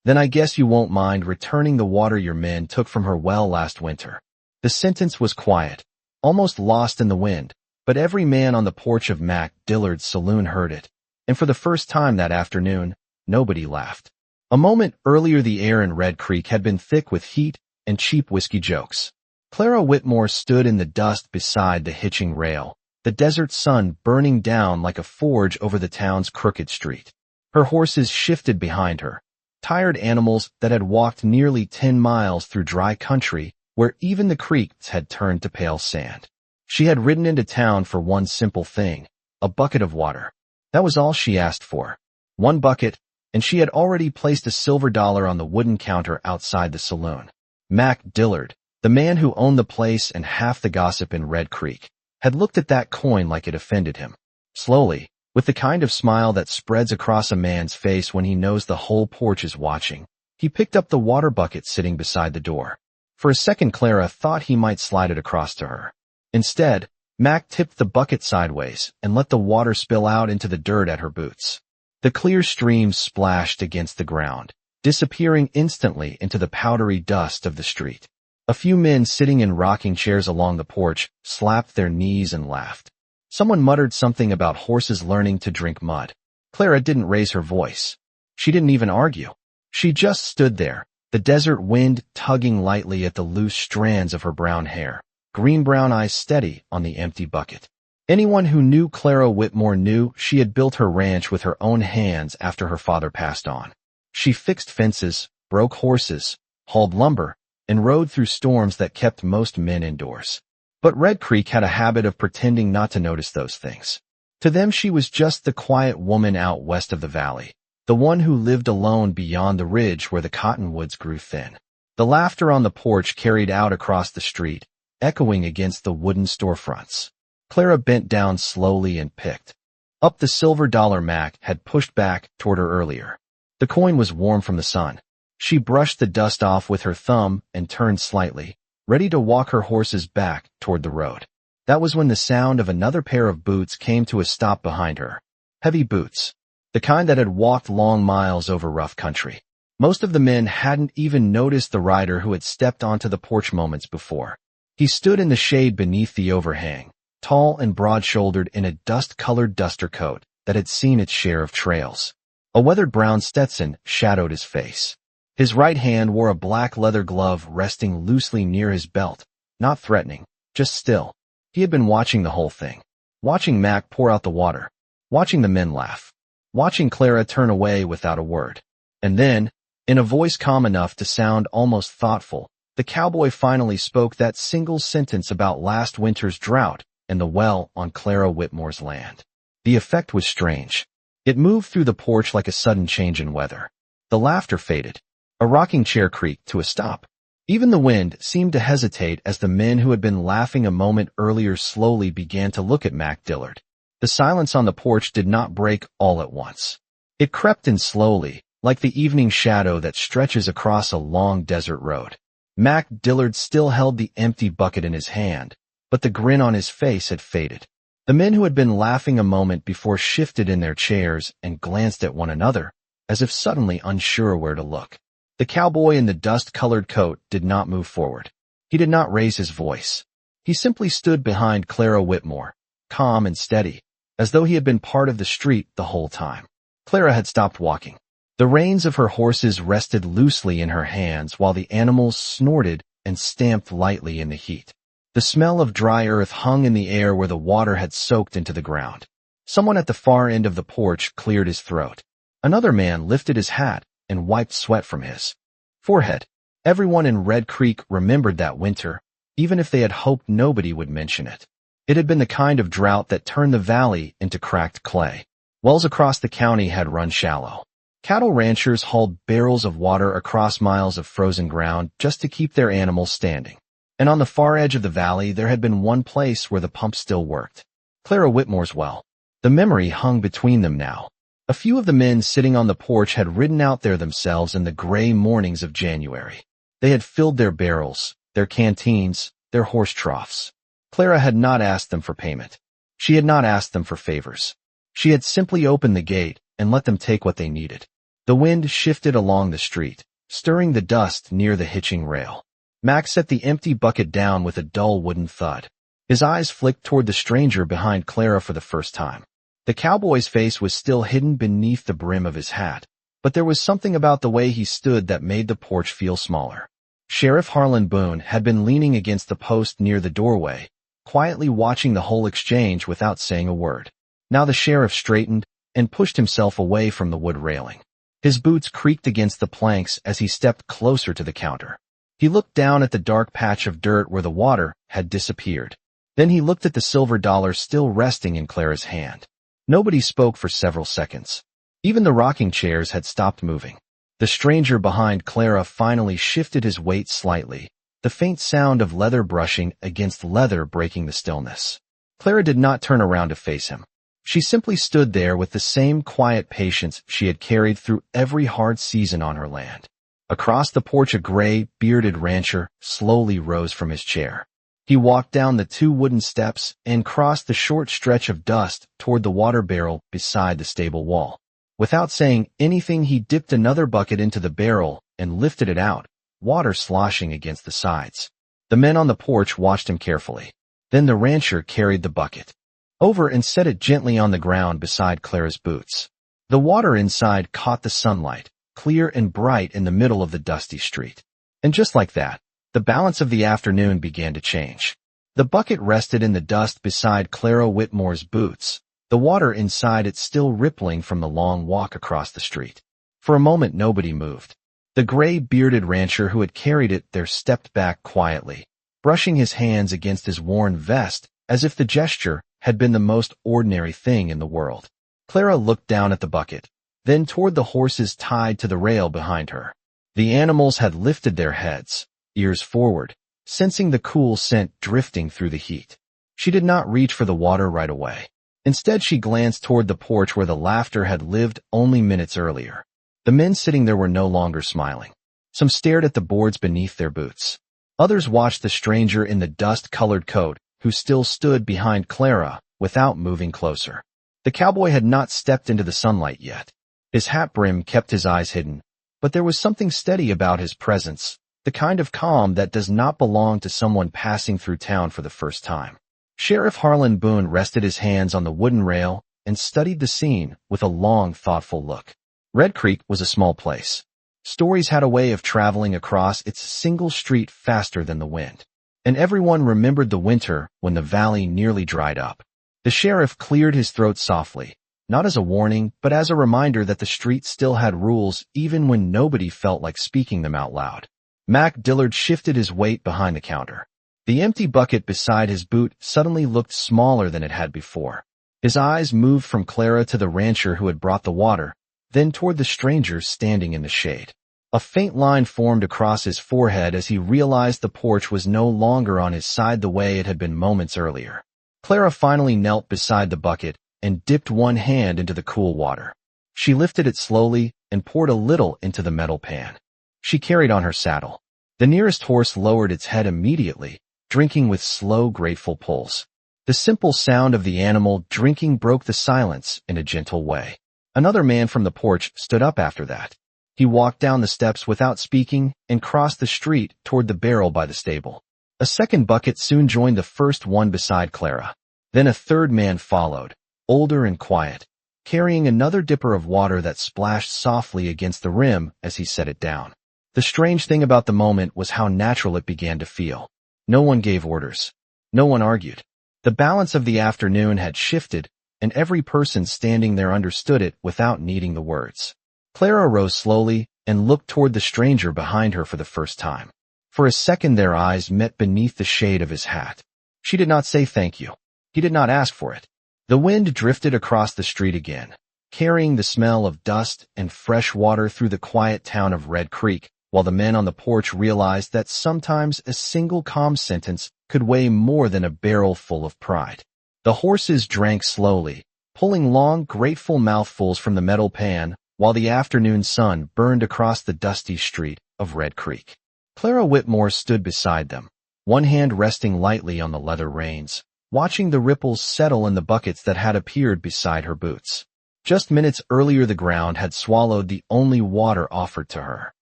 Then I guess you won't mind returning the water your men took from her well last winter." The sentence was quiet, almost lost in the wind, but every man on the porch of Mac Dillard's saloon heard it, and for the first time that afternoon, nobody laughed. A moment earlier the air in Red Creek had been thick with heat and cheap whiskey jokes. Clara Whitmore stood in the dust beside the hitching rail, the desert sun burning down like a forge over the town's crooked street. Her horses shifted behind her, tired animals that had walked nearly 10 miles through dry country where even the creeks had turned to pale sand. She had ridden into town for one simple thing, a bucket of water. That was all she asked for. One bucket, and she had already placed a silver dollar on the wooden counter outside the saloon. Mac Dillard, the man who owned the place and half the gossip in Red Creek, had looked at that coin like it offended him. Slowly, with the kind of smile that spreads across a man's face when he knows the whole porch is watching, he picked up the water bucket sitting beside the door. For a second Clara thought he might slide it across to her. Instead, Mac tipped the bucket sideways and let the water spill out into the dirt at her boots. The clear stream splashed against the ground, disappearing instantly into the powdery dust of the street. A few men sitting in rocking chairs along the porch slapped their knees and laughed. Someone muttered something about horses learning to drink mud. Clara didn't raise her voice. She didn't even argue. She just stood there, the desert wind tugging lightly at the loose strands of her brown hair, green-brown eyes steady on the empty bucket. Anyone who knew Clara Whitmore knew she had built her ranch with her own hands after her father passed on. She fixed fences, broke horses, hauled lumber, and rode through storms that kept most men indoors. But Red Creek had a habit of pretending not to notice those things. To them she was just the quiet woman out west of the valley, the one who lived alone beyond the ridge where the cottonwoods grew thin. The laughter on the porch carried out across the street, echoing against the wooden storefronts. Clara bent down slowly and picked up the silver dollar Mac had pushed back toward her earlier. The coin was warm from the sun. She brushed the dust off with her thumb and turned slightly, ready to walk her horses back toward the road. That was when the sound of another pair of boots came to a stop behind her. Heavy boots, the kind that had walked long miles over rough country. Most of the men hadn't even noticed the rider who had stepped onto the porch moments before. He stood in the shade beneath the overhang, tall and broad-shouldered in a dust-colored duster coat that had seen its share of trails. A weathered brown Stetson shadowed his face. His right hand wore a black leather glove resting loosely near his belt, not threatening, just still. He had been watching the whole thing. Watching Mac pour out the water. Watching the men laugh. Watching Clara turn away without a word. And then, in a voice calm enough to sound almost thoughtful, the cowboy finally spoke that single sentence about last winter's drought and the well on Clara Whitmore's land. The effect was strange. It moved through the porch like a sudden change in weather. The laughter faded. A rocking chair creaked to a stop. Even the wind seemed to hesitate as the men who had been laughing a moment earlier slowly began to look at Mac Dillard. The silence on the porch did not break all at once. It crept in slowly, like the evening shadow that stretches across a long desert road. Mac Dillard still held the empty bucket in his hand, but the grin on his face had faded. The men who had been laughing a moment before shifted in their chairs and glanced at one another, as if suddenly unsure where to look. The cowboy in the dust-colored coat did not move forward. He did not raise his voice. He simply stood behind Clara Whitmore, calm and steady, as though he had been part of the street the whole time. Clara had stopped walking. The reins of her horses rested loosely in her hands while the animals snorted and stamped lightly in the heat. The smell of dry earth hung in the air where the water had soaked into the ground. Someone at the far end of the porch cleared his throat. Another man lifted his hat and wiped sweat from his forehead. Everyone in Red Creek remembered that winter, even if they had hoped nobody would mention it. It had been the kind of drought that turned the valley into cracked clay. Wells across the county had run shallow. Cattle ranchers hauled barrels of water across miles of frozen ground just to keep their animals standing. And on the far edge of the valley there had been one place where the pump still worked. Clara Whitmore's well. The memory hung between them now. A few of the men sitting on the porch had ridden out there themselves in the gray mornings of January. They had filled their barrels, their canteens, their horse troughs. Clara had not asked them for payment. She had not asked them for favors. She had simply opened the gate and let them take what they needed. The wind shifted along the street, stirring the dust near the hitching rail. Mac set the empty bucket down with a dull wooden thud. His eyes flicked toward the stranger behind Clara for the first time. The cowboy's face was still hidden beneath the brim of his hat, but there was something about the way he stood that made the porch feel smaller. Sheriff Harlan Boone had been leaning against the post near the doorway, quietly watching the whole exchange without saying a word. Now the sheriff straightened and pushed himself away from the wood railing. His boots creaked against the planks as he stepped closer to the counter. He looked down at the dark patch of dirt where the water had disappeared. Then he looked at the silver dollar still resting in Clara's hand. Nobody spoke for several seconds. Even the rocking chairs had stopped moving. The stranger behind Clara finally shifted his weight slightly, the faint sound of leather brushing against leather breaking the stillness. Clara did not turn around to face him. She simply stood there with the same quiet patience she had carried through every hard season on her land. Across the porch a gray, bearded rancher slowly rose from his chair. He walked down the 2 wooden steps and crossed the short stretch of dust toward the water barrel beside the stable wall. Without saying anything, he dipped another bucket into the barrel and lifted it out, water sloshing against the sides. The men on the porch watched him carefully. Then the rancher carried the bucket over and set it gently on the ground beside Clara's boots. The water inside caught the sunlight, clear and bright in the middle of the dusty street. And just like that, the balance of the afternoon began to change. The bucket rested in the dust beside Clara Whitmore's boots, the water inside it still rippling from the long walk across the street. For a moment nobody moved. The gray, bearded rancher who had carried it there stepped back quietly, brushing his hands against his worn vest as if the gesture had been the most ordinary thing in the world. Clara looked down at the bucket, then toward the horses tied to the rail behind her. The animals had lifted their heads, ears forward, sensing the cool scent drifting through the heat. She did not reach for the water right away. Instead, she glanced toward the porch where the laughter had lived only minutes earlier. The men sitting there were no longer smiling. Some stared at the boards beneath their boots. Others watched the stranger in the dust-colored coat, who still stood behind Clara, without moving closer. The cowboy had not stepped into the sunlight yet. His hat brim kept his eyes hidden, but there was something steady about his presence, the kind of calm that does not belong to someone passing through town for the first time. Sheriff Harlan Boone rested his hands on the wooden rail and studied the scene with a long, thoughtful look. Red Creek was a small place. Stories had a way of traveling across its single street faster than the wind, and everyone remembered the winter when the valley nearly dried up. The sheriff cleared his throat softly, not as a warning, but as a reminder that the street still had rules even when nobody felt like speaking them out loud. Mac Dillard shifted his weight behind the counter. The empty bucket beside his boot suddenly looked smaller than it had before. His eyes moved from Clara to the rancher who had brought the water, then toward the stranger standing in the shade. A faint line formed across his forehead as he realized the porch was no longer on his side the way it had been moments earlier. Clara finally knelt beside the bucket and dipped one hand into the cool water. She lifted it slowly and poured a little into the metal pan. She carried on her saddle. The nearest horse lowered its head immediately, drinking with slow, grateful pulls. The simple sound of the animal drinking broke the silence in a gentle way. Another man from the porch stood up after that. He walked down the steps without speaking and crossed the street toward the barrel by the stable. A second bucket soon joined the first one beside Clara. Then a third man followed, older and quiet, carrying another dipper of water that splashed softly against the rim as he set it down. The strange thing about the moment was how natural it began to feel. No one gave orders. No one argued. The balance of the afternoon had shifted, and every person standing there understood it without needing the words. Clara rose slowly and looked toward the stranger behind her for the first time. For a second their eyes met beneath the shade of his hat. She did not say thank you. He did not ask for it. The wind drifted across the street again, carrying the smell of dust and fresh water through the quiet town of Red Creek, while the men on the porch realized that sometimes a single calm sentence could weigh more than a barrel full of pride. The horses drank slowly, pulling long, grateful mouthfuls from the metal pan, while the afternoon sun burned across the dusty street of Red Creek. Clara Whitmore stood beside them, one hand resting lightly on the leather reins, watching the ripples settle in the buckets that had appeared beside her boots. Just minutes earlier the ground had swallowed the only water offered to her.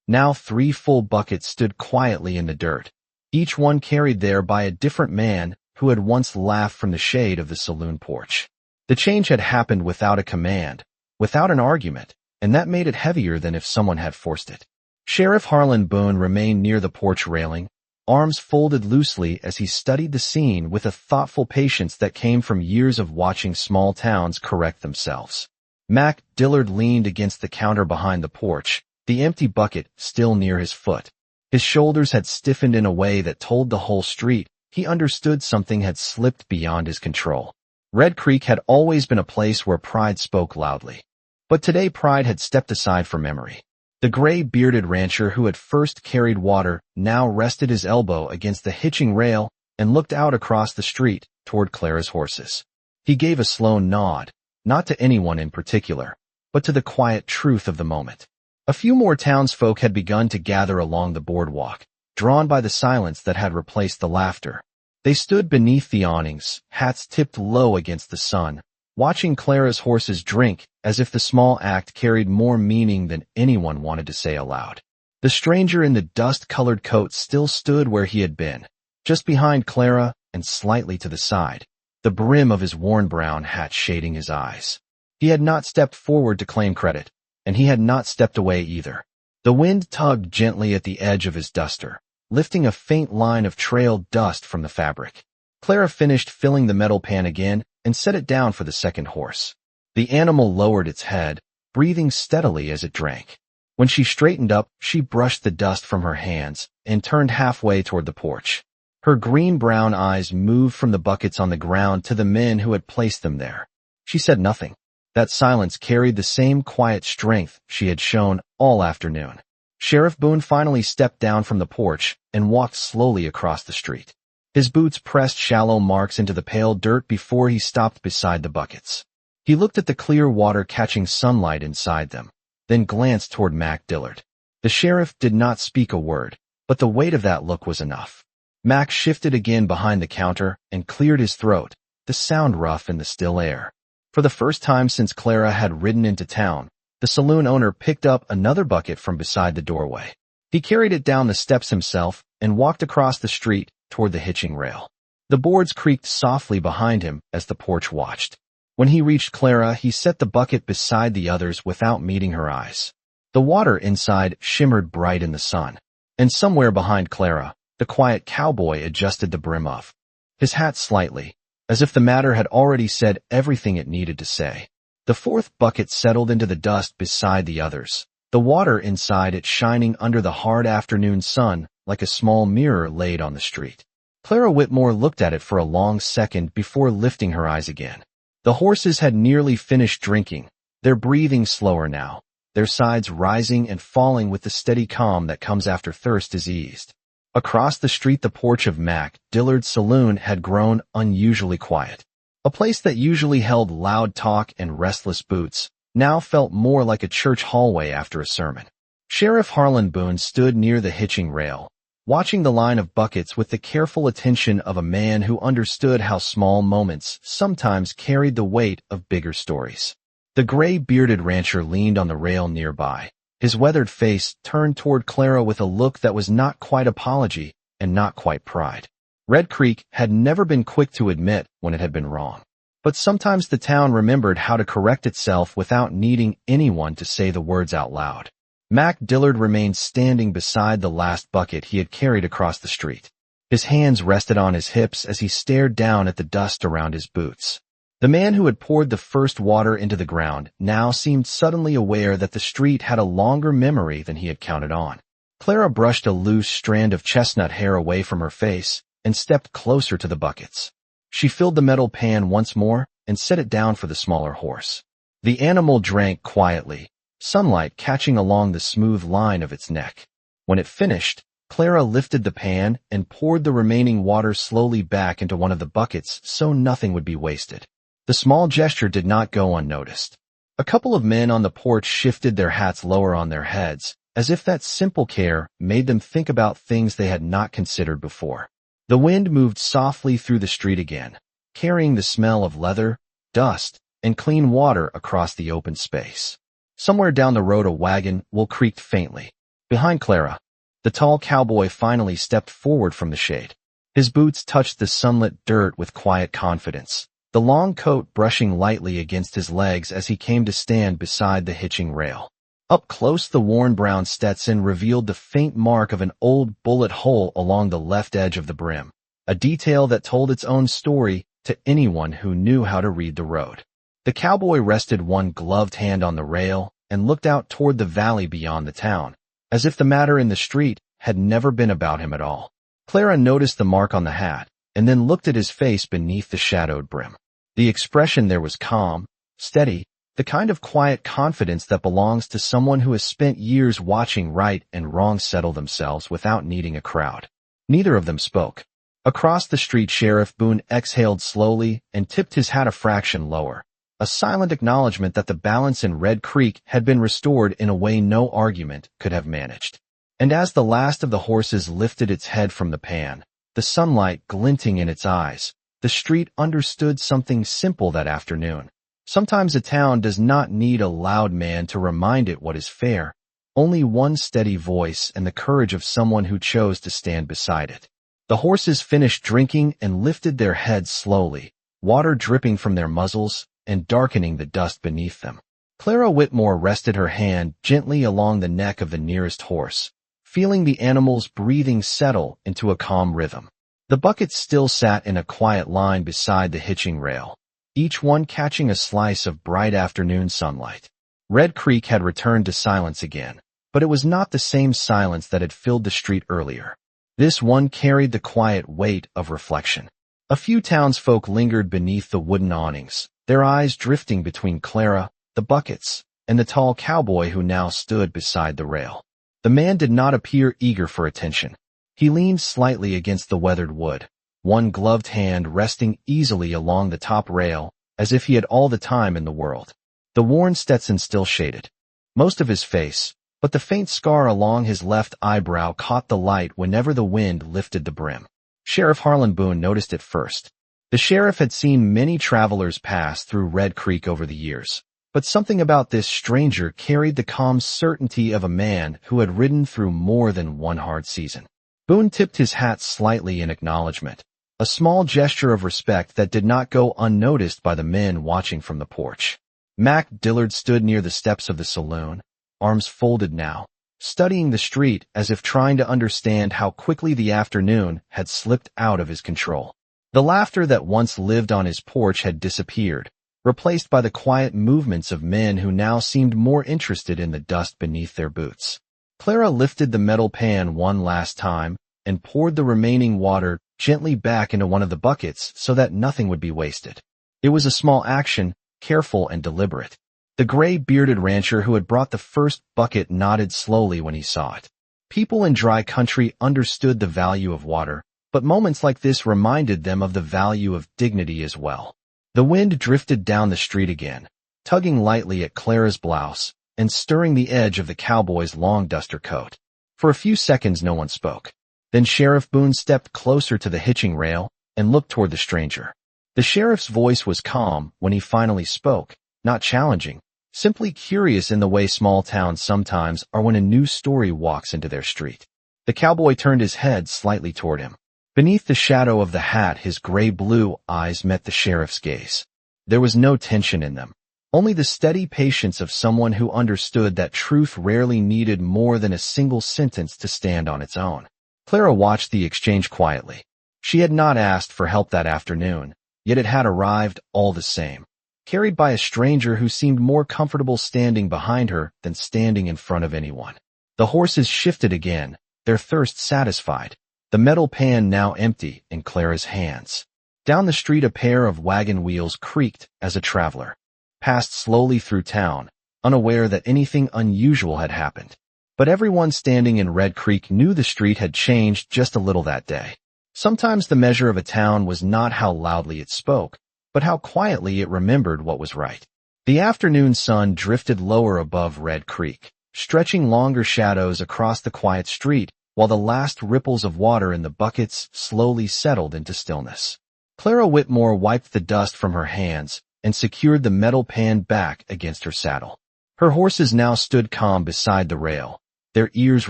Now 3 full buckets stood quietly in the dirt, each one carried there by a different man who had once laughed from the shade of the saloon porch. The change had happened without a command, without an argument, and that made it heavier than if someone had forced it. Sheriff Harlan Boone remained near the porch railing, arms folded loosely as he studied the scene with a thoughtful patience that came from years of watching small towns correct themselves. Mac Dillard leaned against the counter behind the porch, the empty bucket still near his foot. His shoulders had stiffened in a way that told the whole street he understood something had slipped beyond his control. Red Creek had always been a place where pride spoke loudly. But today pride had stepped aside for memory. The gray-bearded rancher who had first carried water now rested his elbow against the hitching rail and looked out across the street toward Clara's horses. He gave a slow nod, not to anyone in particular, but to the quiet truth of the moment. A few more townsfolk had begun to gather along the boardwalk, drawn by the silence that had replaced the laughter. They stood beneath the awnings, hats tipped low against the sun, watching Clara's horses drink as if the small act carried more meaning than anyone wanted to say aloud. The stranger in the dust-colored coat still stood where he had been, just behind Clara and slightly to the side, the brim of his worn brown hat shading his eyes. He had not stepped forward to claim credit, and he had not stepped away either. The wind tugged gently at the edge of his duster, lifting a faint line of trailed dust from the fabric. Clara finished filling the metal pan again and set it down for the second horse. The animal lowered its head, breathing steadily as it drank. When she straightened up, she brushed the dust from her hands and turned halfway toward the porch. Her green-brown eyes moved from the buckets on the ground to the men who had placed them there. She said nothing. That silence carried the same quiet strength she had shown all afternoon. Sheriff Boone finally stepped down from the porch and walked slowly across the street. His boots pressed shallow marks into the pale dirt before he stopped beside the buckets. He looked at the clear water catching sunlight inside them, then glanced toward Mac Dillard. The sheriff did not speak a word, but the weight of that look was enough. Mac shifted again behind the counter and cleared his throat, the sound rough in the still air. For the first time since Clara had ridden into town, the saloon owner picked up another bucket from beside the doorway. He carried it down the steps himself and walked across the street toward the hitching rail. The boards creaked softly behind him as the porch watched. When he reached Clara, he set the bucket beside the others without meeting her eyes. The water inside shimmered bright in the sun, and somewhere behind Clara, the quiet cowboy adjusted the brim of his hat slightly, as if the matter had already said everything it needed to say. The fourth bucket settled into the dust beside the others, the water inside it shining under the hard afternoon sun like a small mirror laid on the street. Clara Whitmore looked at it for a long second before lifting her eyes again. The horses had nearly finished drinking, their breathing slower now, their sides rising and falling with the steady calm that comes after thirst is eased. Across the street the porch of Mac Dillard's saloon had grown unusually quiet. A place that usually held loud talk and restless boots now felt more like a church hallway after a sermon. Sheriff Harlan Boone stood near the hitching rail, watching the line of buckets with the careful attention of a man who understood how small moments sometimes carried the weight of bigger stories. The gray-bearded rancher leaned on the rail nearby, his weathered face turned toward Clara with a look that was not quite apology and not quite pride. Red Creek had never been quick to admit when it had been wrong. But sometimes the town remembered how to correct itself without needing anyone to say the words out loud. Mac Dillard remained standing beside the last bucket he had carried across the street. His hands rested on his hips as he stared down at the dust around his boots. The man who had poured the first water into the ground now seemed suddenly aware that the street had a longer memory than he had counted on. Clara brushed a loose strand of chestnut hair away from her face and stepped closer to the buckets. She filled the metal pan once more and set it down for the smaller horse. The animal drank quietly, sunlight catching along the smooth line of its neck. When it finished, Clara lifted the pan and poured the remaining water slowly back into one of the buckets so nothing would be wasted. The small gesture did not go unnoticed. A couple of men on the porch shifted their hats lower on their heads, as if that simple care made them think about things they had not considered before. The wind moved softly through the street again, carrying the smell of leather, dust, and clean water across the open space. Somewhere down the road a wagon wheel creaked faintly. Behind Clara, the tall cowboy finally stepped forward from the shade. His boots touched the sunlit dirt with quiet confidence, the long coat brushing lightly against his legs as he came to stand beside the hitching rail. Up close, the worn brown Stetson revealed the faint mark of an old bullet hole along the left edge of the brim, a detail that told its own story to anyone who knew how to read the road. The cowboy rested one gloved hand on the rail and looked out toward the valley beyond the town, as if the matter in the street had never been about him at all. Clara noticed the mark on the hat, and then looked at his face beneath the shadowed brim. The expression there was calm, steady, the kind of quiet confidence that belongs to someone who has spent years watching right and wrong settle themselves without needing a crowd. Neither of them spoke. Across the street, Sheriff Boone exhaled slowly and tipped his hat a fraction lower, a silent acknowledgement that the balance in Red Creek had been restored in a way no argument could have managed. And as the last of the horses lifted its head from the pan, the sunlight glinting in its eyes, the street understood something simple that afternoon. Sometimes a town does not need a loud man to remind it what is fair, only one steady voice and the courage of someone who chose to stand beside it. The horses finished drinking and lifted their heads slowly, water dripping from their muzzles and darkening the dust beneath them. Clara Whitmore rested her hand gently along the neck of the nearest horse, feeling the animal's breathing settle into a calm rhythm. The buckets still sat in a quiet line beside the hitching rail, each one catching a slice of bright afternoon sunlight. Red Creek had returned to silence again, but it was not the same silence that had filled the street earlier. This one carried the quiet weight of reflection. A few townsfolk lingered beneath the wooden awnings, their eyes drifting between Clara, the buckets, and the tall cowboy who now stood beside the rail. The man did not appear eager for attention. He leaned slightly against the weathered wood, one gloved hand resting easily along the top rail, as if he had all the time in the world. The worn Stetson still shaded most of his face, but the faint scar along his left eyebrow caught the light whenever the wind lifted the brim. Sheriff Harlan Boone noticed it first. The sheriff had seen many travelers pass through Red Creek over the years, but something about this stranger carried the calm certainty of a man who had ridden through more than one hard season. Boone tipped his hat slightly in acknowledgement, a small gesture of respect that did not go unnoticed by the men watching from the porch. Mac Dillard stood near the steps of the saloon, arms folded now, studying the street as if trying to understand how quickly the afternoon had slipped out of his control. The laughter that once lived on his porch had disappeared, replaced by the quiet movements of men who now seemed more interested in the dust beneath their boots. Clara lifted the metal pan one last time and poured the remaining water gently back into one of the buckets so that nothing would be wasted. It was a small action, careful and deliberate. The gray-bearded rancher who had brought the first bucket nodded slowly when he saw it. People in dry country understood the value of water, but moments like this reminded them of the value of dignity as well. The wind drifted down the street again, tugging lightly at Clara's blouse and stirring the edge of the cowboy's long duster coat. For a few seconds no one spoke. Then Sheriff Boone stepped closer to the hitching rail and looked toward the stranger. The sheriff's voice was calm when he finally spoke, not challenging, simply curious in the way small towns sometimes are when a new story walks into their street. The cowboy turned his head slightly toward him. Beneath the shadow of the hat, his gray-blue eyes met the sheriff's gaze. There was no tension in them, only the steady patience of someone who understood that truth rarely needed more than a single sentence to stand on its own. Clara watched the exchange quietly. She had not asked for help that afternoon, yet it had arrived all the same, carried by a stranger who seemed more comfortable standing behind her than standing in front of anyone. The horses shifted again, their thirst satisfied, the metal pan now empty in Clara's hands. Down the street a pair of wagon wheels creaked as a traveler passed slowly through town, unaware that anything unusual had happened. But everyone standing in Red Creek knew the street had changed just a little that day. Sometimes the measure of a town was not how loudly it spoke, but how quietly it remembered what was right. The afternoon sun drifted lower above Red Creek, stretching longer shadows across the quiet street, while the last ripples of water in the buckets slowly settled into stillness. Clara Whitmore wiped the dust from her hands, and secured the metal pan back against her saddle. Her horses now stood calm beside the rail, their ears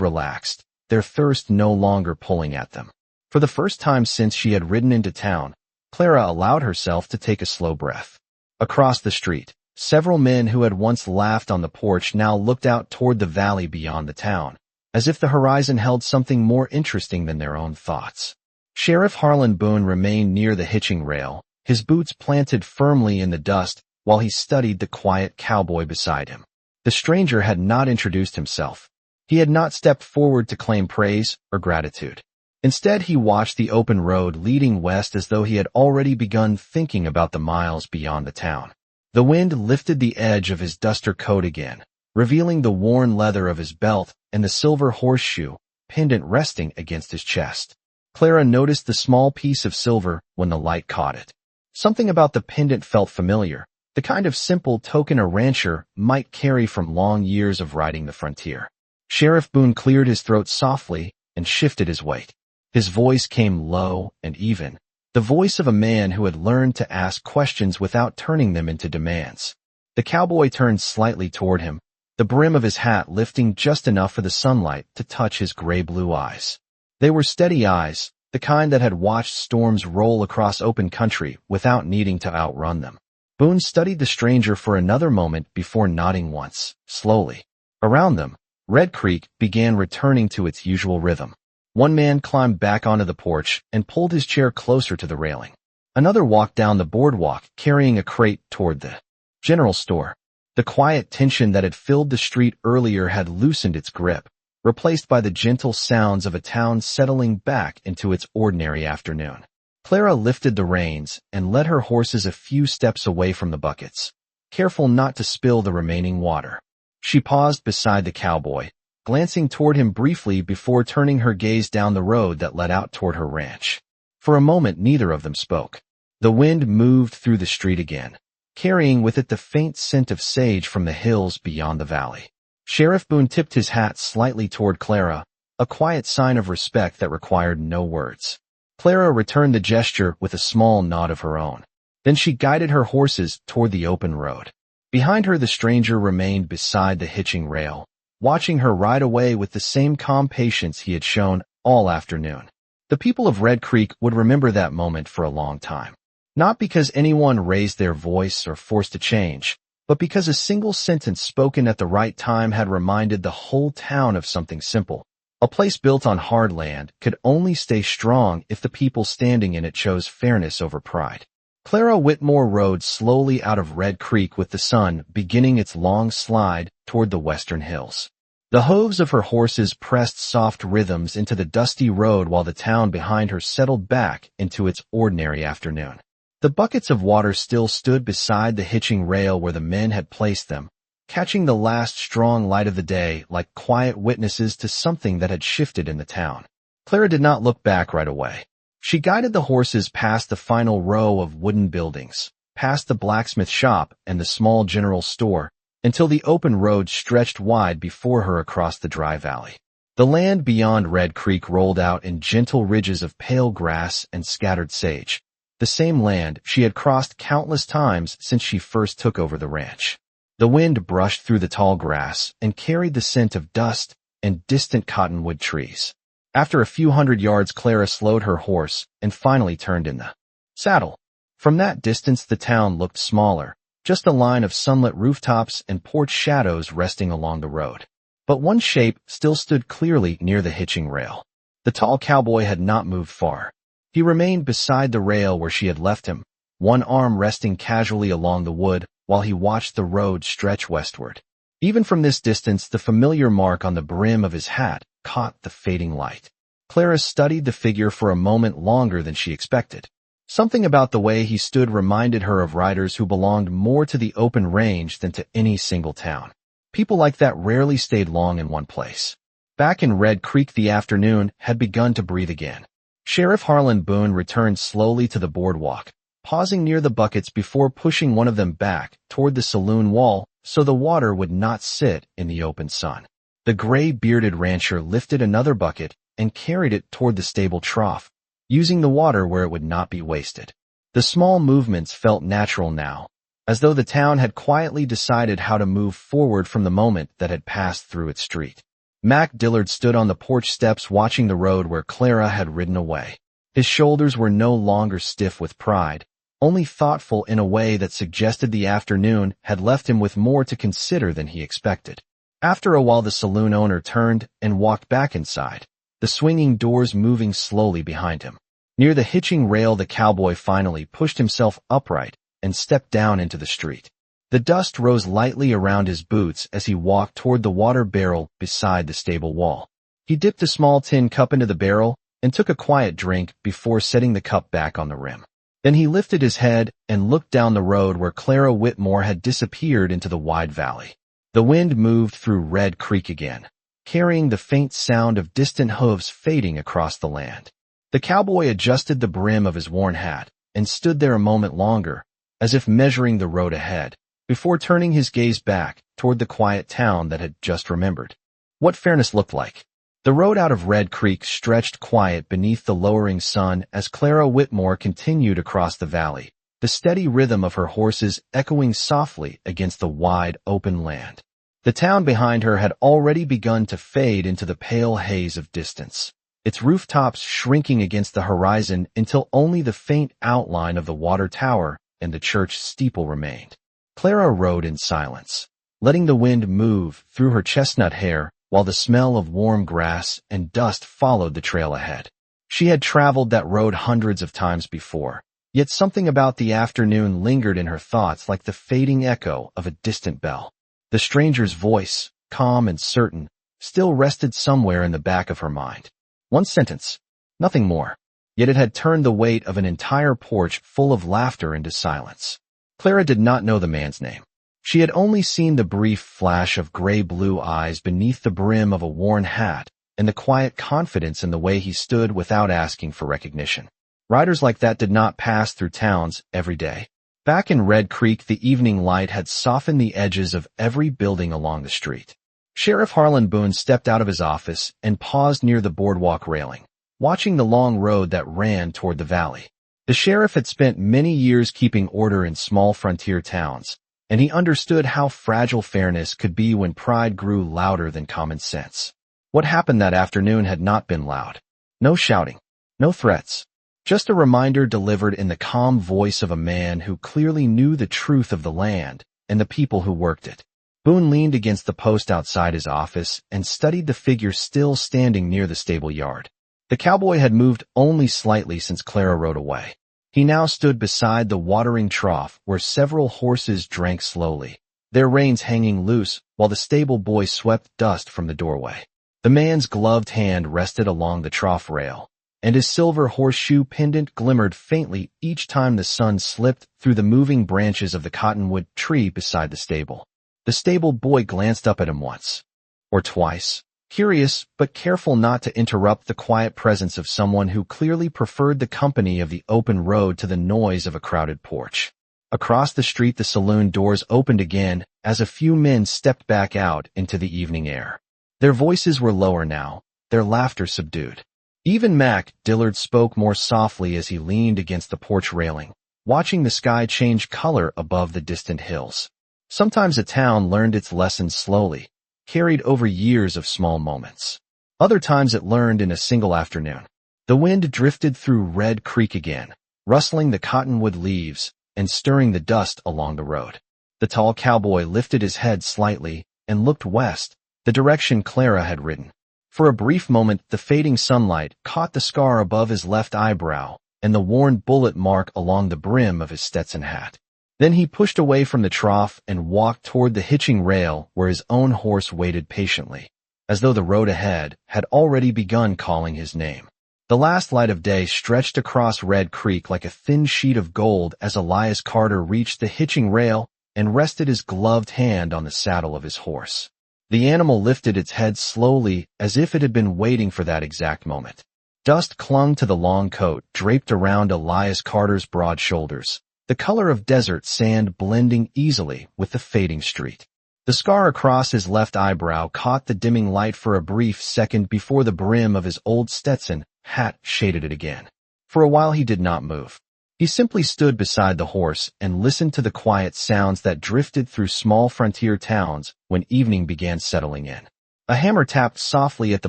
relaxed, their thirst no longer pulling at them. For the first time since she had ridden into town, Clara allowed herself to take a slow breath. Across the street, several men who had once laughed on the porch now looked out toward the valley beyond the town, as if the horizon held something more interesting than their own thoughts. Sheriff Harlan Boone remained near the hitching rail, his boots planted firmly in the dust while he studied the quiet cowboy beside him. The stranger had not introduced himself. He had not stepped forward to claim praise or gratitude. Instead, he watched the open road leading west as though he had already begun thinking about the miles beyond the town. The wind lifted the edge of his duster coat again, revealing the worn leather of his belt and the silver horseshoe pendant resting against his chest. Clara noticed the small piece of silver when the light caught it. Something about the pendant felt familiar, the kind of simple token a rancher might carry from long years of riding the frontier. Sheriff Boone cleared his throat softly and shifted his weight. His voice came low and even, the voice of a man who had learned to ask questions without turning them into demands. The cowboy turned slightly toward him, the brim of his hat lifting just enough for the sunlight to touch his gray-blue eyes. They were steady eyes, the kind that had watched storms roll across open country without needing to outrun them. Boone studied the stranger for another moment before nodding once, slowly. Around them, Red Creek began returning to its usual rhythm. One man climbed back onto the porch and pulled his chair closer to the railing. Another walked down the boardwalk carrying a crate toward the general store. The quiet tension that had filled the street earlier had loosened its grip, replaced by the gentle sounds of a town settling back into its ordinary afternoon. Clara lifted the reins and led her horses a few steps away from the buckets, careful not to spill the remaining water. She paused beside the cowboy, glancing toward him briefly before turning her gaze down the road that led out toward her ranch. For a moment neither of them spoke. The wind moved through the street again, carrying with it the faint scent of sage from the hills beyond the valley. Sheriff Boone tipped his hat slightly toward Clara, a quiet sign of respect that required no words. Clara returned the gesture with a small nod of her own. Then she guided her horses toward the open road. Behind her the stranger remained beside the hitching rail, watching her ride away with the same calm patience he had shown all afternoon. The people of Red Creek would remember that moment for a long time. Not because anyone raised their voice or forced a change, but because a single sentence spoken at the right time had reminded the whole town of something simple. A place built on hard land could only stay strong if the people standing in it chose fairness over pride. Clara Whitmore rode slowly out of Red Creek with the sun beginning its long slide toward the western hills. The hooves of her horses pressed soft rhythms into the dusty road while the town behind her settled back into its ordinary afternoon. The buckets of water still stood beside the hitching rail where the men had placed them, catching the last strong light of the day like quiet witnesses to something that had shifted in the town. Clara did not look back right away. She guided the horses past the final row of wooden buildings, past the blacksmith shop and the small general store, until the open road stretched wide before her across the dry valley. The land beyond Red Creek rolled out in gentle ridges of pale grass and scattered sage, the same land she had crossed countless times since she first took over the ranch. The wind brushed through the tall grass and carried the scent of dust and distant cottonwood trees. After a few hundred yards, Clara slowed her horse and finally turned in the saddle. From that distance, the town looked smaller, just a line of sunlit rooftops and porch shadows resting along the road. But one shape still stood clearly near the hitching rail. The tall cowboy had not moved far. He remained beside the rail where she had left him, one arm resting casually along the wood while he watched the road stretch westward. Even from this distance, the familiar mark on the brim of his hat caught the fading light. Clara studied the figure for a moment longer than she expected. Something about the way he stood reminded her of riders who belonged more to the open range than to any single town. People like that rarely stayed long in one place. Back in Red Creek, the afternoon had begun to breathe again. Sheriff Harlan Boone returned slowly to the boardwalk, pausing near the buckets before pushing one of them back toward the saloon wall so the water would not sit in the open sun. The gray-bearded rancher lifted another bucket and carried it toward the stable trough, using the water where it would not be wasted. The small movements felt natural now, as though the town had quietly decided how to move forward from the moment that had passed through its street. Mac Dillard stood on the porch steps watching the road where Clara had ridden away. His shoulders were no longer stiff with pride, only thoughtful in a way that suggested the afternoon had left him with more to consider than he expected. After a while the saloon owner turned and walked back inside, the swinging doors moving slowly behind him. Near the hitching rail the cowboy finally pushed himself upright and stepped down into the street. The dust rose lightly around his boots as he walked toward the water barrel beside the stable wall. He dipped a small tin cup into the barrel and took a quiet drink before setting the cup back on the rim. Then he lifted his head and looked down the road where Clara Whitmore had disappeared into the wide valley. The wind moved through Red Creek again, carrying the faint sound of distant hooves fading across the land. The cowboy adjusted the brim of his worn hat and stood there a moment longer, as if measuring the road ahead, before turning his gaze back toward the quiet town that had just remembered what fairness looked like. The road out of Red Creek stretched quiet beneath the lowering sun as Clara Whitmore continued across the valley, the steady rhythm of her horses echoing softly against the wide, open land. The town behind her had already begun to fade into the pale haze of distance, its rooftops shrinking against the horizon until only the faint outline of the water tower and the church steeple remained. Clara rode in silence, letting the wind move through her chestnut hair while the smell of warm grass and dust followed the trail ahead. She had traveled that road hundreds of times before, yet something about the afternoon lingered in her thoughts like the fading echo of a distant bell. The stranger's voice, calm and certain, still rested somewhere in the back of her mind. One sentence, nothing more, yet it had turned the weight of an entire porch full of laughter into silence. Clara did not know the man's name. She had only seen the brief flash of gray-blue eyes beneath the brim of a worn hat and the quiet confidence in the way he stood without asking for recognition. Riders like that did not pass through towns every day. Back in Red Creek, the evening light had softened the edges of every building along the street. Sheriff Harlan Boone stepped out of his office and paused near the boardwalk railing, watching the long road that ran toward the valley. The sheriff had spent many years keeping order in small frontier towns, and he understood how fragile fairness could be when pride grew louder than common sense. What happened that afternoon had not been loud. No shouting, no threats, just a reminder delivered in the calm voice of a man who clearly knew the truth of the land and the people who worked it. Boone leaned against the post outside his office and studied the figure still standing near the stable yard. The cowboy had moved only slightly since Clara rode away. He now stood beside the watering trough where several horses drank slowly, their reins hanging loose while the stable boy swept dust from the doorway. The man's gloved hand rested along the trough rail, and his silver horseshoe pendant glimmered faintly each time the sun slipped through the moving branches of the cottonwood tree beside the stable. The stable boy glanced up at him once, or twice, curious but careful not to interrupt the quiet presence of someone who clearly preferred the company of the open road to the noise of a crowded porch. Across the street the saloon doors opened again as a few men stepped back out into the evening air. Their voices were lower now, their laughter subdued. Even Mac Dillard spoke more softly as he leaned against the porch railing, watching the sky change color above the distant hills. Sometimes a town learned its lessons slowly, carried over years of small moments. Other times it learned in a single afternoon. The wind drifted through Red Creek again, rustling the cottonwood leaves and stirring the dust along the road. The tall cowboy lifted his head slightly and looked west, the direction Clara had ridden. For a brief moment the fading sunlight caught the scar above his left eyebrow and the worn bullet mark along the brim of his Stetson hat. Then he pushed away from the trough and walked toward the hitching rail where his own horse waited patiently, as though the road ahead had already begun calling his name. The last light of day stretched across Red Creek like a thin sheet of gold as Elias Carter reached the hitching rail and rested his gloved hand on the saddle of his horse. The animal lifted its head slowly as if it had been waiting for that exact moment. Dust clung to the long coat draped around Elias Carter's broad shoulders, the color of desert sand blending easily with the fading street. The scar across his left eyebrow caught the dimming light for a brief second before the brim of his old Stetson hat shaded it again. For a while he did not move, He simply stood beside the horse and listened to the quiet sounds that drifted through small frontier towns when evening began settling in. A hammer tapped softly at the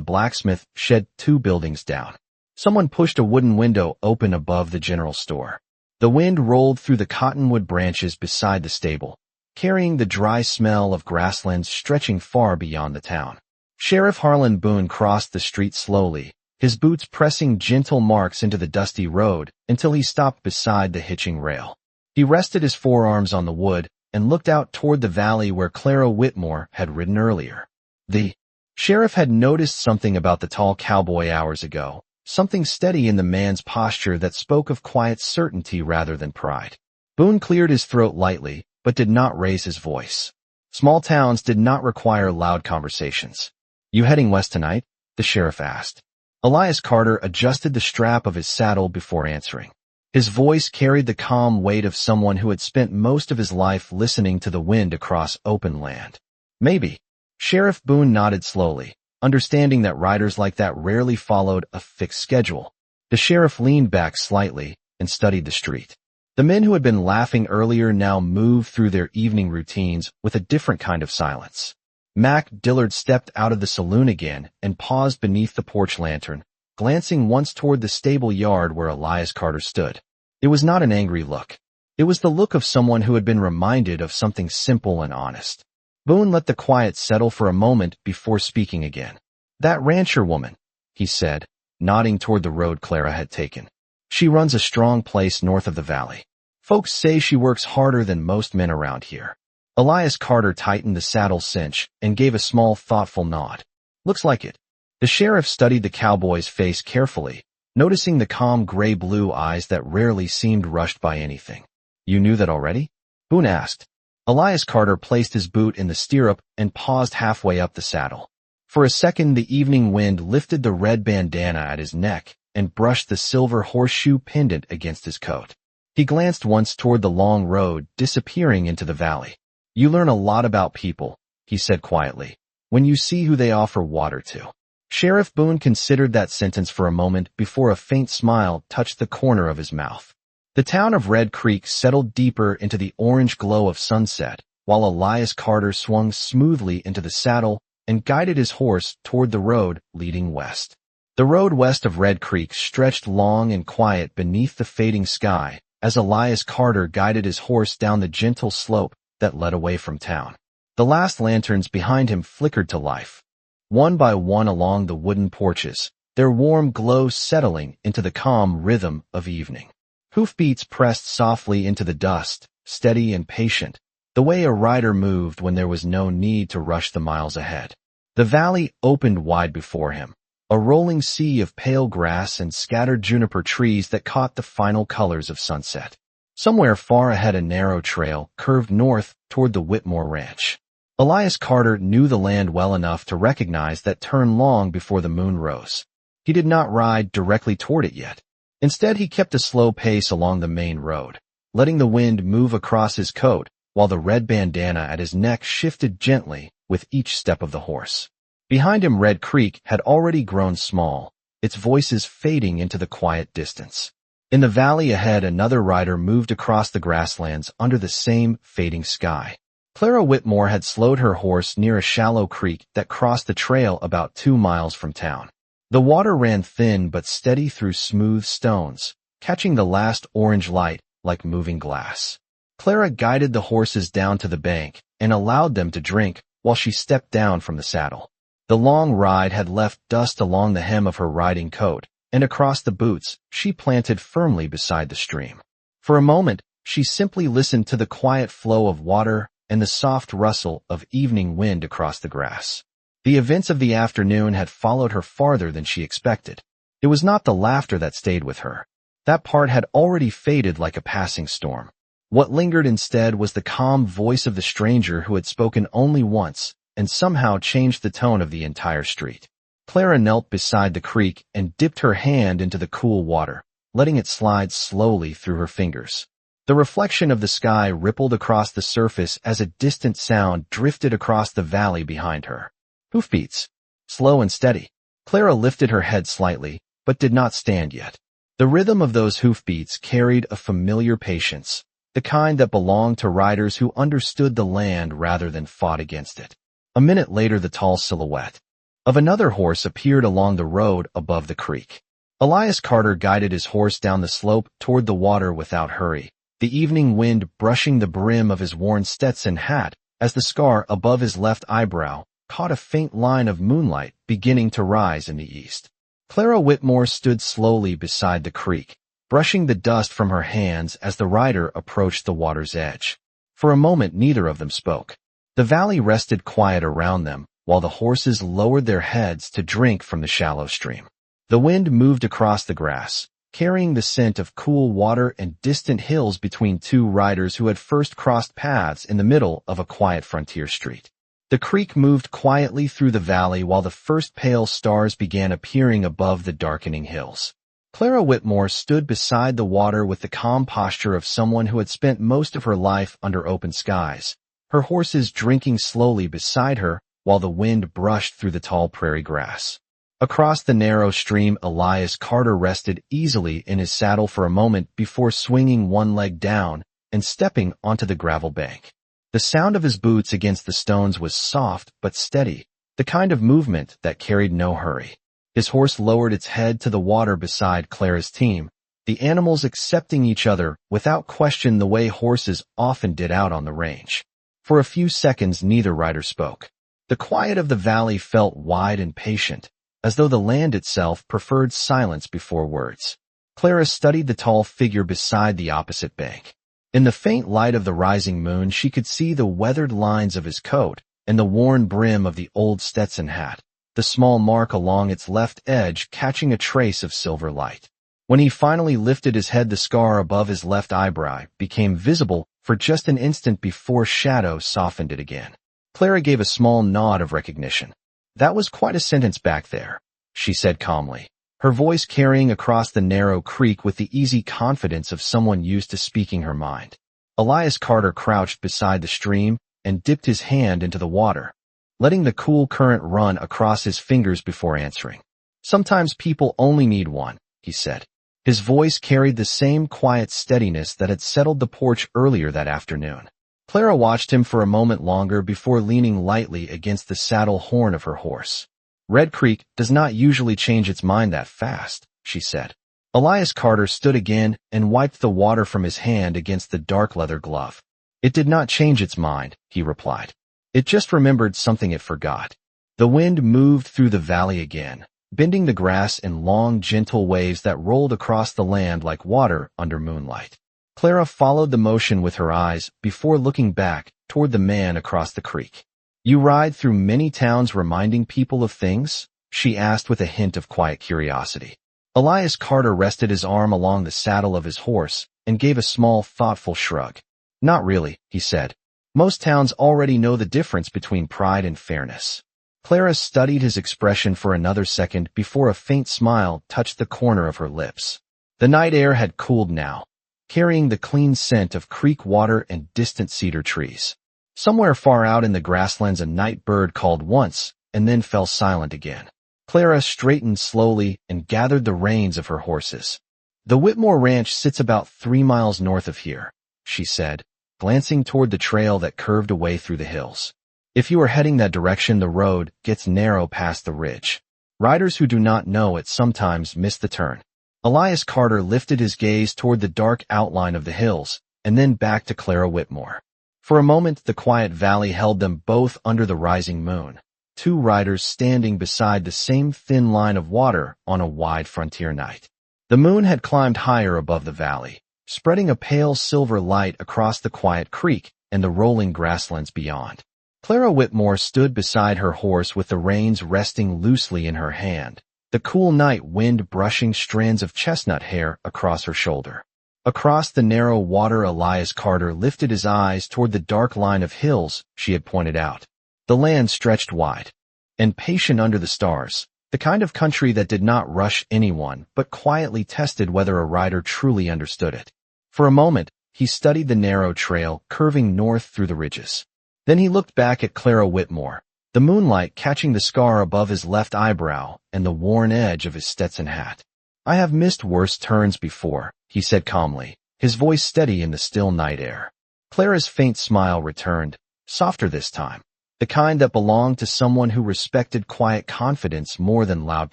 blacksmith shed 2 buildings down. Someone pushed a wooden window open above the general store. The wind rolled through the cottonwood branches beside the stable, carrying the dry smell of grasslands stretching far beyond the town. Sheriff Harlan Boone crossed the street slowly, his boots pressing gentle marks into the dusty road until he stopped beside the hitching rail. He rested his forearms on the wood and looked out toward the valley where Clara Whitmore had ridden earlier. The sheriff had noticed something about the tall cowboy hours ago, something steady in the man's posture that spoke of quiet certainty rather than pride. Boone cleared his throat lightly, but did not raise his voice. Small towns did not require loud conversations. "You heading west tonight?" the sheriff asked. Elias Carter adjusted the strap of his saddle before answering. His voice carried the calm weight of someone who had spent most of his life listening to the wind across open land. "Maybe." Sheriff Boone nodded slowly, understanding that riders like that rarely followed a fixed schedule. The sheriff leaned back slightly and studied the street. The men who had been laughing earlier now moved through their evening routines with a different kind of silence. Mac Dillard stepped out of the saloon again and paused beneath the porch lantern, glancing once toward the stable yard where Elias Carter stood. It was not an angry look. It was the look of someone who had been reminded of something simple and honest. Boone let the quiet settle for a moment before speaking again. "That rancher woman," he said, nodding toward the road Clara had taken. "She runs a strong place north of the valley. Folks say she works harder than most men around here." Elias Carter tightened the saddle cinch and gave a small, thoughtful nod. "Looks like it." The sheriff studied the cowboy's face carefully, noticing the calm gray-blue eyes that rarely seemed rushed by anything. "You knew that already?" Boone asked. Elias Carter placed his boot in the stirrup and paused halfway up the saddle. For a second, the evening wind lifted the red bandana at his neck and brushed the silver horseshoe pendant against his coat. He glanced once toward the long road, disappearing into the valley. "You learn a lot about people," he said quietly, "when you see who they offer water to." Sheriff Boone considered that sentence for a moment before a faint smile touched the corner of his mouth. The town of Red Creek settled deeper into the orange glow of sunset, while Elias Carter swung smoothly into the saddle and guided his horse toward the road leading west. The road west of Red Creek stretched long and quiet beneath the fading sky as Elias Carter guided his horse down the gentle slope that led away from town. The last lanterns behind him flickered to life, one by one along the wooden porches, their warm glow settling into the calm rhythm of evening. Hoofbeats pressed softly into the dust, steady and patient, the way a rider moved when there was no need to rush the miles ahead. The valley opened wide before him, a rolling sea of pale grass and scattered juniper trees that caught the final colors of sunset. Somewhere far ahead, a narrow trail curved north toward the Whitmore Ranch. Elias Carter knew the land well enough to recognize that turn long before the moon rose. He did not ride directly toward it yet. Instead, he kept a slow pace along the main road, letting the wind move across his coat while the red bandana at his neck shifted gently with each step of the horse. Behind him, Red Creek had already grown small, its voices fading into the quiet distance. In the valley ahead, another rider moved across the grasslands under the same fading sky. Clara Whitmore had slowed her horse near a shallow creek that crossed the trail about 2 miles from town. The water ran thin but steady through smooth stones, catching the last orange light like moving glass. Clara guided the horses down to the bank and allowed them to drink while she stepped down from the saddle. The long ride had left dust along the hem of her riding coat, and across the boots she planted firmly beside the stream. For a moment, she simply listened to the quiet flow of water and the soft rustle of evening wind across the grass. The events of the afternoon had followed her farther than she expected. It was not the laughter that stayed with her. That part had already faded like a passing storm. What lingered instead was the calm voice of the stranger who had spoken only once and somehow changed the tone of the entire street. Clara knelt beside the creek and dipped her hand into the cool water, letting it slide slowly through her fingers. The reflection of the sky rippled across the surface as a distant sound drifted across the valley behind her. Hoofbeats. Slow and steady. Clara lifted her head slightly, but did not stand yet. The rhythm of those hoofbeats carried a familiar patience, the kind that belonged to riders who understood the land rather than fought against it. A minute later, the tall silhouette of another horse appeared along the road above the creek. Elias Carter guided his horse down the slope toward the water without hurry, the evening wind brushing the brim of his worn Stetson hat as the scar above his left eyebrow caught a faint line of moonlight beginning to rise in the east. Clara Whitmore stood slowly beside the creek, brushing the dust from her hands as the rider approached the water's edge. For a moment, neither of them spoke. The valley rested quiet around them, while the horses lowered their heads to drink from the shallow stream. The wind moved across the grass, carrying the scent of cool water and distant hills between two riders who had first crossed paths in the middle of a quiet frontier street. The creek moved quietly through the valley while the first pale stars began appearing above the darkening hills. Clara Whitmore stood beside the water with the calm posture of someone who had spent most of her life under open skies, her horses drinking slowly beside her while the wind brushed through the tall prairie grass. Across the narrow stream, Elias Carter rested easily in his saddle for a moment before swinging one leg down and stepping onto the gravel bank. The sound of his boots against the stones was soft but steady, the kind of movement that carried no hurry. His horse lowered its head to the water beside Clara's team, the animals accepting each other without question the way horses often did out on the range. For a few seconds, neither rider spoke. The quiet of the valley felt wide and patient, as though the land itself preferred silence before words. Clara studied the tall figure beside the opposite bank. In the faint light of the rising moon, she could see the weathered lines of his coat and the worn brim of the old Stetson hat, the small mark along its left edge catching a trace of silver light. When he finally lifted his head, the scar above his left eyebrow became visible for just an instant before shadow softened it again. Clara gave a small nod of recognition. "That was quite a sentence back there," she said calmly, her voice carrying across the narrow creek with the easy confidence of someone used to speaking her mind. Elias Carter crouched beside the stream and dipped his hand into the water, letting the cool current run across his fingers before answering. "Sometimes people only need one," he said. His voice carried the same quiet steadiness that had settled the porch earlier that afternoon. Clara watched him for a moment longer before leaning lightly against the saddle horn of her horse. "Red Creek does not usually change its mind that fast," she said. Elias Carter stood again and wiped the water from his hand against the dark leather glove. "It did not change its mind," he replied. "It just remembered something it forgot." The wind moved through the valley again, bending the grass in long, gentle waves that rolled across the land like water under moonlight. Clara followed the motion with her eyes before looking back toward the man across the creek. "You ride through many towns reminding people of things?" she asked with a hint of quiet curiosity. Elias Carter rested his arm along the saddle of his horse and gave a small, thoughtful shrug. "Not really," he said. "Most towns already know the difference between pride and fairness." Clara studied his expression for another second before a faint smile touched the corner of her lips. The night air had cooled now, carrying the clean scent of creek water and distant cedar trees. Somewhere far out in the grasslands, a night bird called once and then fell silent again. Clara straightened slowly and gathered the reins of her horses. "The Whitmore Ranch sits about 3 miles north of here," she said, glancing toward the trail that curved away through the hills. "If you are heading that direction, the road gets narrow past the ridge. Riders who do not know it sometimes miss the turn." Elias Carter lifted his gaze toward the dark outline of the hills and then back to Clara Whitmore. For a moment, the quiet valley held them both under the rising moon, two riders standing beside the same thin line of water on a wide frontier night. The moon had climbed higher above the valley, spreading a pale silver light across the quiet creek and the rolling grasslands beyond. Clara Whitmore stood beside her horse with the reins resting loosely in her hand, the cool night wind brushing strands of chestnut hair across her shoulder. Across the narrow water, Elias Carter lifted his eyes toward the dark line of hills she had pointed out. The land stretched wide and patient under the stars, the kind of country that did not rush anyone but quietly tested whether a rider truly understood it. For a moment, he studied the narrow trail curving north through the ridges. Then he looked back at Clara Whitmore, the moonlight catching the scar above his left eyebrow and the worn edge of his Stetson hat. I have missed worse turns before, he said calmly, his voice steady in the still night air. Clara's faint smile returned, softer this time, the kind that belonged to someone who respected quiet confidence more than loud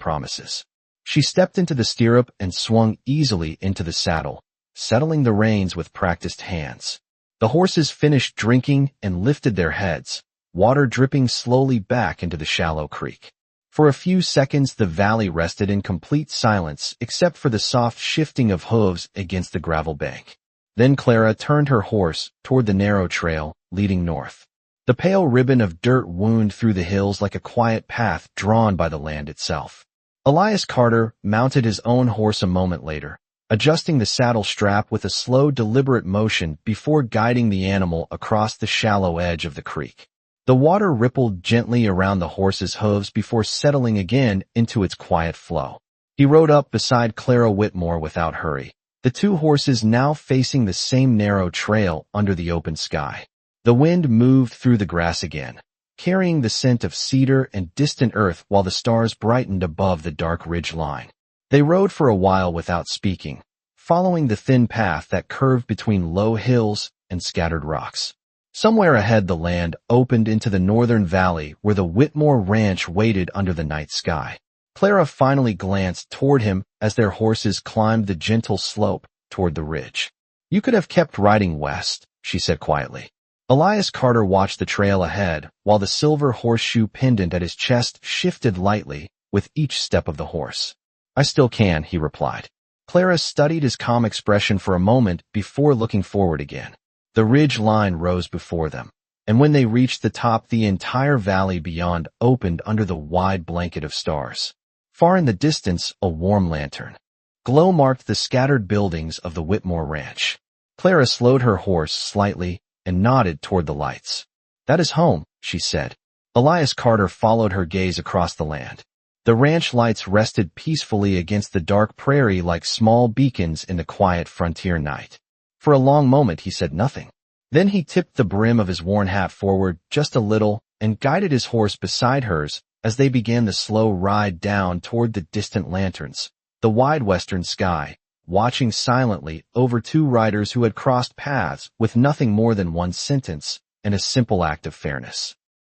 promises. She stepped into the stirrup and swung easily into the saddle, settling the reins with practiced hands. The horses finished drinking and lifted their heads, water dripping slowly back into the shallow creek. For a few seconds the valley rested in complete silence except for the soft shifting of hooves against the gravel bank. Then Clara turned her horse toward the narrow trail, leading north. The pale ribbon of dirt wound through the hills like a quiet path drawn by the land itself. Elias Carter mounted his own horse a moment later, adjusting the saddle strap with a slow, deliberate motion before guiding the animal across the shallow edge of the creek. The water rippled gently around the horse's hooves before settling again into its quiet flow. He rode up beside Clara Whitmore without hurry, the two horses now facing the same narrow trail under the open sky. The wind moved through the grass again, carrying the scent of cedar and distant earth while the stars brightened above the dark ridge line. They rode for a while without speaking, following the thin path that curved between low hills and scattered rocks. Somewhere ahead the land opened into the northern valley where the Whitmore ranch waited under the night sky. Clara finally glanced toward him as their horses climbed the gentle slope toward the ridge. You could have kept riding west, she said quietly. Elias Carter watched the trail ahead while the silver horseshoe pendant at his chest shifted lightly with each step of the horse. I still can, he replied. Clara studied his calm expression for a moment before looking forward again. The ridge line rose before them, and when they reached the top the entire valley beyond opened under the wide blanket of stars. Far in the distance, a warm lantern glow marked the scattered buildings of the Whitmore ranch. Clara slowed her horse slightly and nodded toward the lights. That is home, she said. Elias Carter followed her gaze across the land. The ranch lights rested peacefully against the dark prairie like small beacons in the quiet frontier night. For a long moment he said nothing. Then he tipped the brim of his worn hat forward just a little and guided his horse beside hers as they began the slow ride down toward the distant lanterns, the wide western sky, watching silently over two riders who had crossed paths with nothing more than one sentence and a simple act of fairness.